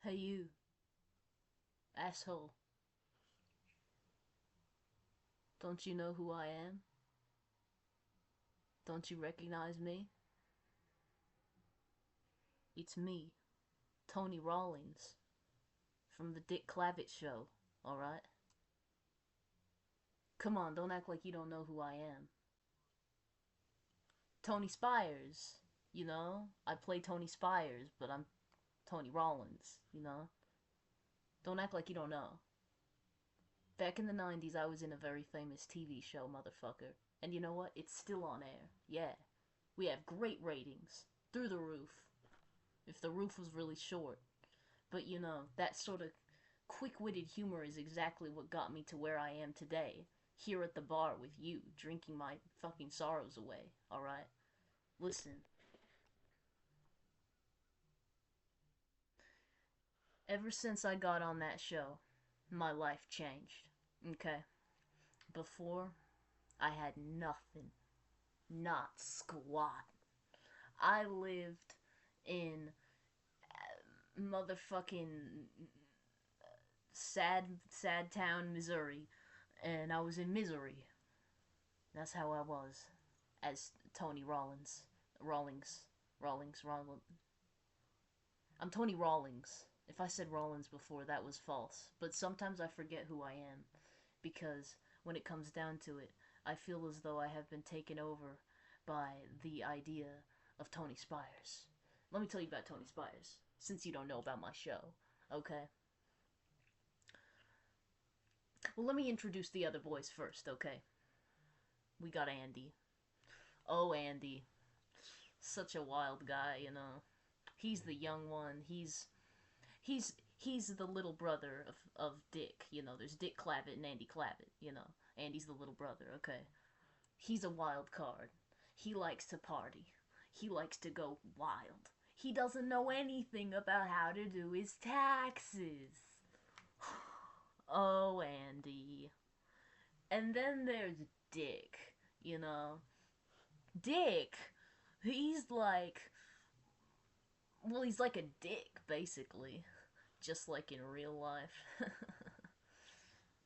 Hey you, asshole. Don't you know who I am? Don't you recognize me? It's me, Tony Rawlings, from the Dick Clavett Show, alright? Come on, don't act like you don't know who I am. Tony Spires, you know? I play Tony Spires, but I'm Tony Rawlings, you know? Don't act like you don't know. Back in the 90s, I was in a very famous TV show, motherfucker. And you know what? It's still on air. Yeah. We have great ratings. Through the roof. If the roof was really short. But you know, that sort of quick witted humor is exactly what got me to where I am today. Here at the bar with you, drinking my fucking sorrows away, alright? Listen, ever since I got on that show, my life changed. Okay? Before, I had nothing. Not squat. I lived in motherfucking sad town, Missouri, and I was in misery. That's how I was, as Tony Rollins, Rawlings, Rawlings. I'm Tony Rawlings. If I said Rollins before, that was false. But sometimes I forget who I am, because when it comes down to it, I feel as though I have been taken over by the idea of Tony Spires. Let me tell you about Tony Spires, since you don't know about my show, okay? Well, let me introduce the other boys first, okay? We got Andy. Oh, Andy. Such a wild guy, you know. He's the young one. He's the little brother of Dick. You know, there's Dick Clavett and Andy Clavett. You know, Andy's the little brother. Okay, he's a wild card. He likes to party. He likes to go wild. He doesn't know anything about how to do his taxes. Oh, Andy. And then there's Dick. You know, Dick. He's like, well, he's like a dick, basically. Just like in real life.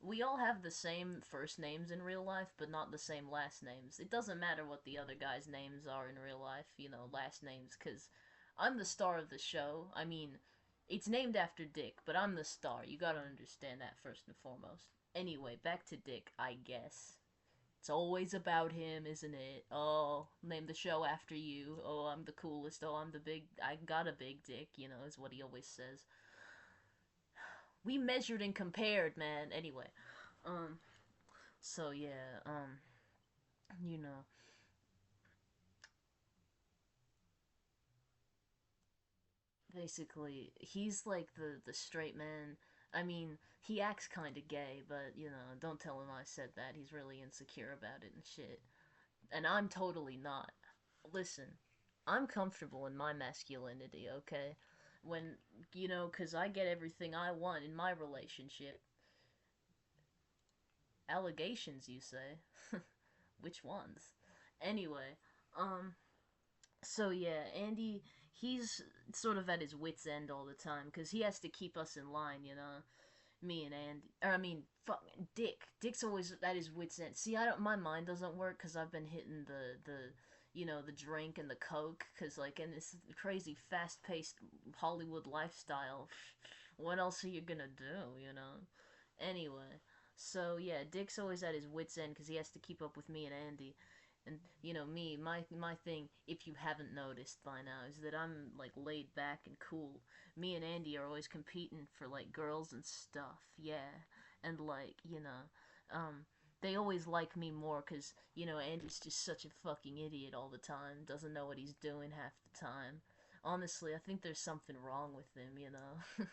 We all have the same first names in real life, but not the same last names. It doesn't matter what the other guy's names are in real life, you know, last names, because I'm the star of the show. I mean, it's named after Dick, but I'm the star. You gotta understand that first and foremost. Anyway, back to Dick, I guess. It's always about him, isn't it? Oh, name the show after you. Oh, I'm the coolest. Oh, I'm the big. I got a big dick, you know, is what he always says. We measured and compared, man. Anyway, um, so yeah, you know, basically, he's like the straight man. I mean, he acts kind of gay, but you know, don't tell him I said that. He's really insecure about it and shit. And I'm totally not. Listen, I'm comfortable in my masculinity, okay? When, you know, cuz I get everything I want in my relationship. Allegations, you say? Which ones? Anyway, um so yeah, Andy, he's sort of at his wits end all the time cuz he has to keep us in line, you know. Me and Andy, or I mean, fuck, Dick. Dick's always at his wits end. See, I don't. My mind doesn't work because I've been hitting you know, the drink and the coke. Because like in this crazy fast paced Hollywood lifestyle, what else are you gonna do? You know. Anyway, so yeah, Dick's always at his wits end because he has to keep up with me and Andy. And you know me, my thing, if you haven't noticed by now, is that I'm like laid back and cool. Me and Andy are always competing for like girls and stuff, yeah. And like, you know, um, they always like me more because, you know, Andy's just such a fucking idiot all the time, doesn't know what he's doing half the time. Honestly, I think there's something wrong with him, you know.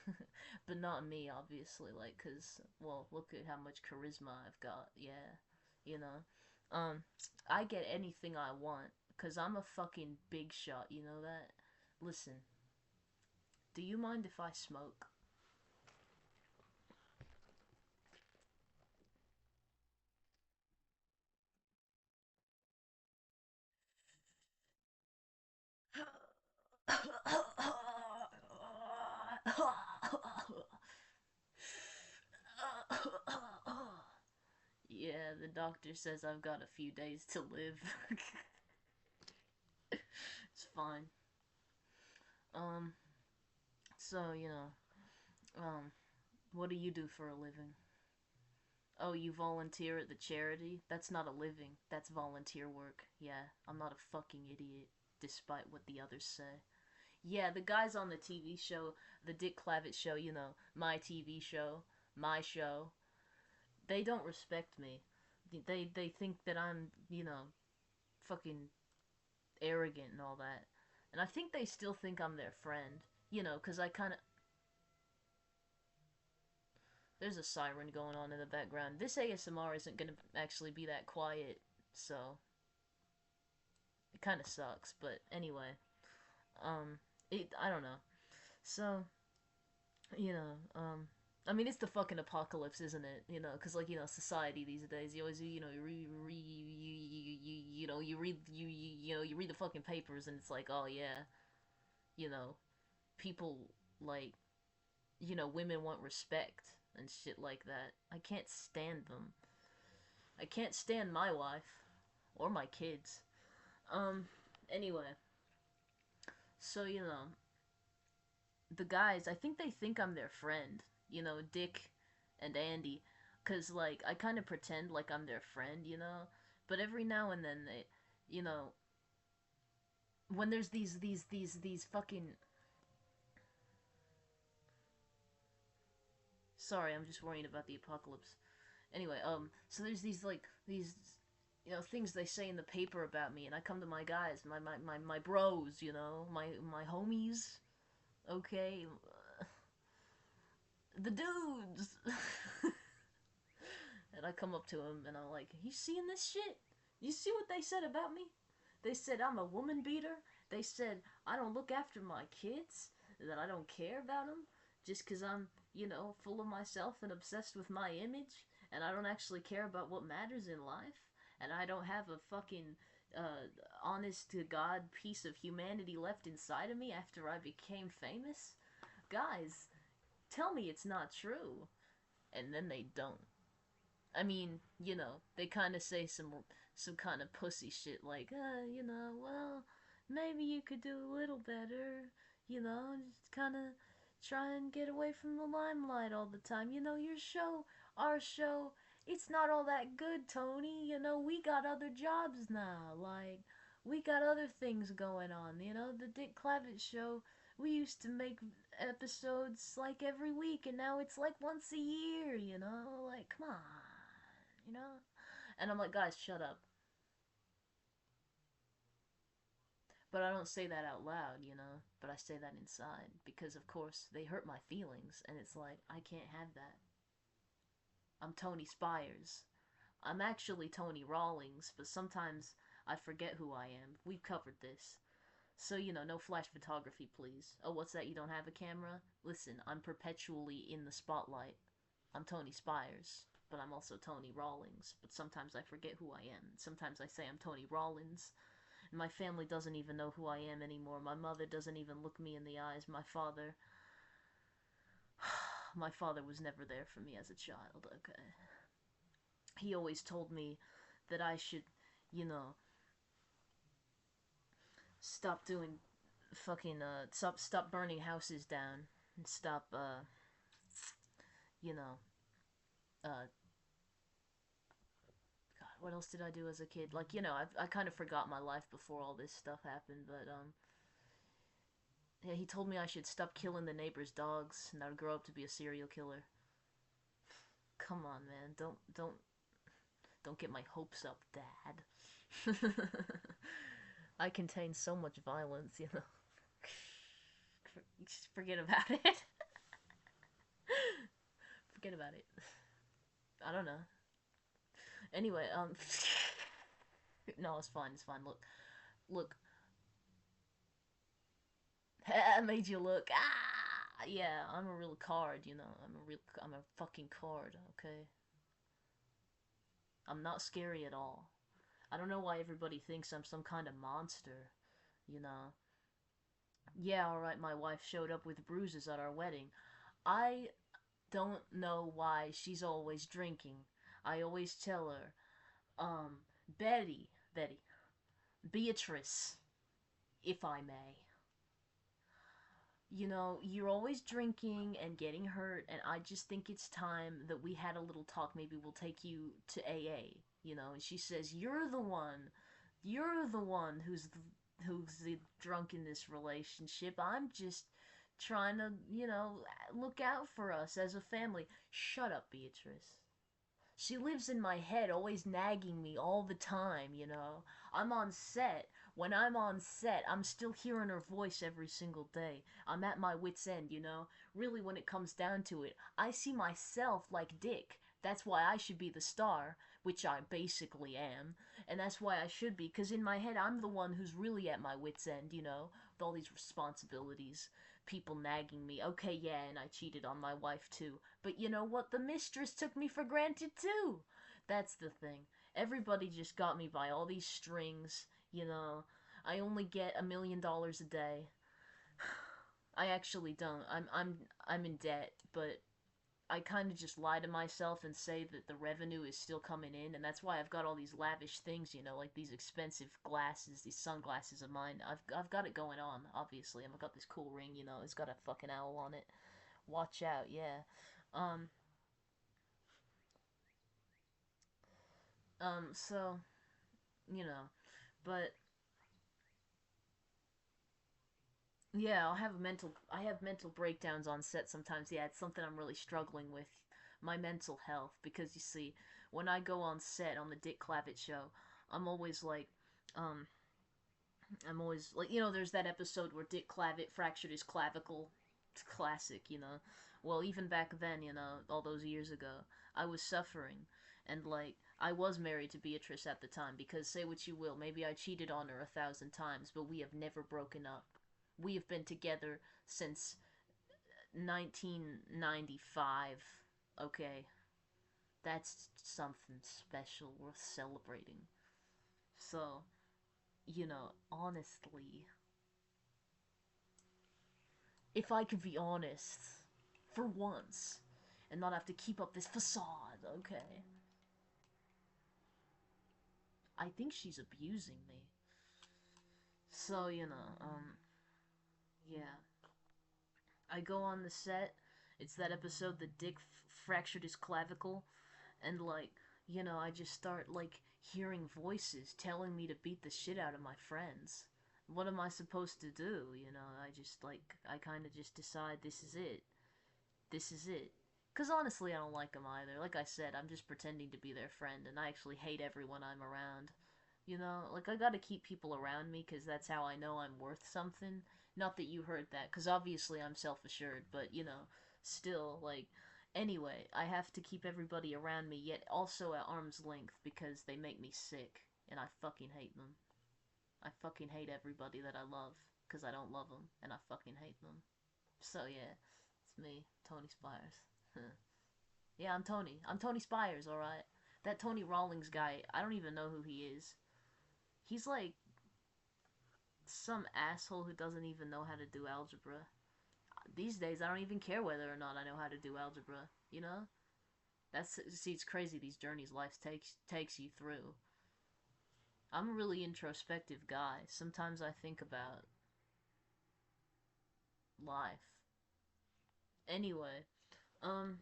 But not me, obviously, like, cause, well, look at how much charisma I've got, yeah. You know? I get anything I want, cause I'm a fucking big shot, you know that? Listen, do you mind if I smoke? doctor says I've got a few days to live. It's fine. Um, so, what do you do for a living? Oh, you volunteer at the charity? That's not a living. That's volunteer work. Yeah, I'm not a fucking idiot, despite what the others say. Yeah, the guys on the TV show, the Dick Clavett show, my TV show, my show, they don't respect me. They think that I'm, fucking arrogant and all that. And I think they still think I'm their friend, because I kind of. There's a siren going on in the background. This ASMR isn't gonna actually be that quiet, so. It kind of sucks, but anyway. I don't know. So, you know, um, I mean, it's the fucking apocalypse, isn't it? Because society these days, you always, you read the fucking papers, and it's like, oh yeah, you know, people like, women want respect and shit like that. I can't stand them. I can't stand my wife or my kids. Um, anyway, so the guys, I think they think I'm their friend, Dick and Andy, cuz like I kind of pretend like I'm their friend, but every now and then they, you know, when there's these fucking. Sorry, I'm just worrying about the apocalypse. Anyway, so there's these things they say in the paper about me, and I come to my guys, my bros, my homies, okay, the dudes. And I come up to him and I'm like, you seeing this shit? You see what they said about me? They said I'm a woman beater. They said I don't look after my kids, that I don't care about them just because I'm, full of myself and obsessed with my image, and I don't actually care about what matters in life, and I don't have a fucking honest to God piece of humanity left inside of me after I became famous. Guys, tell me it's not true. And then they don't. I mean, they kind of say some kind of pussy shit like, well, maybe you could do a little better, just kind of try and get away from the limelight all the time. Your show, our show, it's not all that good, Tony. We got other jobs now. Like, we got other things going on. The Dick Clavett show, we used to make episodes like every week, and now it's like once a year, Like, come on, you know? And I'm like, guys, shut up. But I don't say that out loud, But I say that inside because, of course, they hurt my feelings, and it's like, I can't have that. I'm Tony Spires. I'm actually Tony Rawlings, but sometimes I forget who I am. We've covered this. So, no flash photography, please. Oh, what's that? You don't have a camera? Listen, I'm perpetually in the spotlight. I'm Tony Spires, but I'm also Tony Rawlings. But sometimes I forget who I am. Sometimes I say I'm Tony Rawlins. And my family doesn't even know who I am anymore. My mother doesn't even look me in the eyes. My father. My father was never there for me as a child, okay? He always told me that I should, you know, stop doing fucking, stop burning houses down. And stop, you know, uh, God, what else did I do as a kid? Like, I kind of forgot my life before all this stuff happened, but, yeah, he told me I should stop killing the neighbor's dogs, and I would grow up to be a serial killer. Come on, man, don't get my hopes up, Dad. I contain so much violence, Just forget about it. Forget about it. I don't know. Anyway, no, it's fine, it's fine. Look. I made you look. Ah, yeah, I'm a real card, I'm a fucking card, okay? I'm not scary at all. I don't know why everybody thinks I'm some kind of monster, you know? Yeah, alright, my wife showed up with bruises at our wedding. I don't know why she's always drinking. I always tell her, Um, Betty, Beatrice, if I may. You know, you're always drinking and getting hurt, and I just think it's time that we had a little talk. Maybe we'll take you to AA, you know. And she says, you're the one who's the drunk in this relationship. I'm just trying to, you know, look out for us as a family. Shut up, Beatrice. She lives in my head, always nagging me all the time, you know. I'm on set. When I'm on set, I'm still hearing her voice every single day. I'm at my wit's end, you know. Really, when it comes down to it, I see myself like Dick. That's why I should be the star, which I basically am. And that's why I should be, because in my head, I'm the one who's really at my wit's end, you know, with all these responsibilities, people nagging me. Okay, yeah, and I cheated on my wife too. But you know what? The mistress took me for granted too. That's the thing. Everybody just got me by all these strings, you know. I only get $1 million a day. I actually don't. I'm in debt, but I kind of just lie to myself and say that the revenue is still coming in, and that's why I've got all these lavish things, you know, like these expensive glasses, these sunglasses of mine. I've got it going on, obviously. I've got this cool ring, you know, it's got a fucking owl on it. Watch out, yeah. Um, so, you know, but yeah, I have mental breakdowns on set sometimes. Yeah, it's something I'm really struggling with, my mental health, because you see, when I go on set on the Dick Clavett show, I'm always like, um, I'm always like, you know, there's that episode where Dick Clavett fractured his clavicle. It's classic, you know. Well, even back then, you know, all those years ago, I was suffering. And, like, I was married to Beatrice at the time because, say what you will, maybe I cheated on her 1,000 times, but we have never broken up. We have been together since 1995. Okay? That's something special worth celebrating. So, you know, honestly, if I could be honest, for once, and not have to keep up this facade, okay? I think she's abusing me. So, you know, yeah. I go on the set. It's that episode that Dick fractured his clavicle, and, like, you know, I just start, like, hearing voices telling me to beat the shit out of my friends. What am I supposed to do? You know, I just, like, I kind of just decide this is it. This is it. Because honestly, I don't like them either. Like I said, I'm just pretending to be their friend, and I actually hate everyone I'm around. You know, like, I gotta keep people around me because that's how I know I'm worth something. Not that you heard that, because obviously I'm self assured, but, you know, still, like, anyway, I have to keep everybody around me, yet also at arm's length because they make me sick, and I fucking hate them. I fucking hate everybody that I love because I don't love them, and I fucking hate them. So, yeah, it's me, Tony Spires. Yeah, I'm Tony. I'm Tony Spires, alright? That Tony Rawlings guy, I don't even know who he is. He's like some asshole who doesn't even know how to do algebra. These days, I don't even care whether or not I know how to do algebra, you know? See, it's crazy these journeys life takes you through. I'm a really introspective guy. Sometimes I think about life. Anyway, um,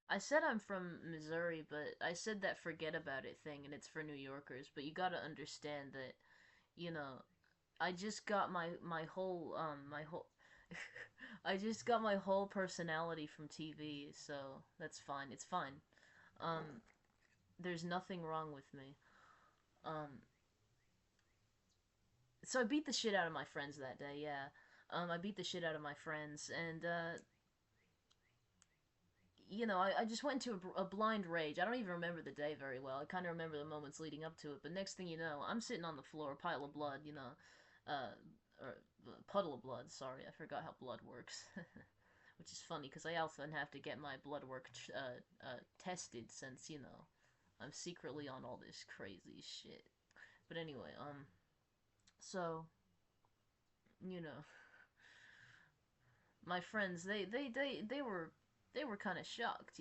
I said I'm from Missouri, but I said that forget about it thing and it's for New Yorkers, but you gotta understand that, you know, I just got my whole I just got my whole personality from TV, so that's fine. It's fine. Um there's nothing wrong with me. Um so I beat the shit out of my friends that day, yeah. I beat the shit out of my friends and you know, I just went into a blind rage. I don't even remember the day very well. I kind of remember the moments leading up to it. But next thing you know, I'm sitting on the floor, a pile of blood, you know, or puddle of blood. Sorry, I forgot how blood works. Which is funny because I often have to get my blood work tested since, you know, I'm secretly on all this crazy shit. But anyway, so, you know, my friends, they were kind of shocked.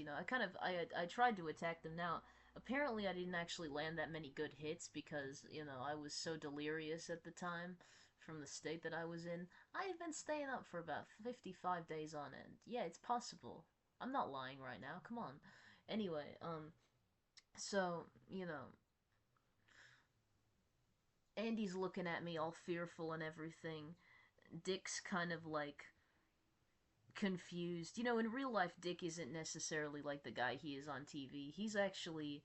I tried to attack them. Now, apparently, I didn't actually land that many good hits because I was so delirious at the time from the state that I was in. I had been staying up for about 55 days on end. Yeah, it's possible. I'm not lying right now. Come on. Anyway, so Andy's looking at me all fearful and everything. Dick's kind of like confused. In real life, Dick isn't necessarily like the guy he is on TV. He's actually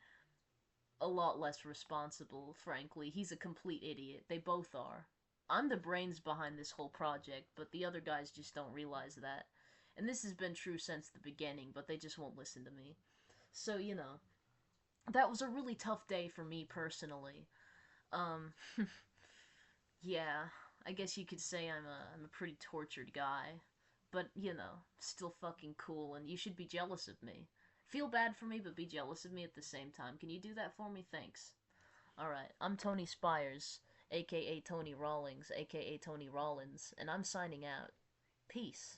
a lot less responsible, frankly. He's a complete idiot. They both are. I'm the brains behind this whole project, but the other guys just don't realize that. And this has been true since the beginning, but they just won't listen to me. So, that was a really tough day for me personally. Um, yeah, I guess you could say I'm a pretty tortured guy. But, still fucking cool, and you should be jealous of me. Feel bad for me, but be jealous of me at the same time. Can you do that for me? Thanks. Alright, I'm Tony Spires, aka Tony Rawlings, aka Tony Rollins, and I'm signing out. Peace.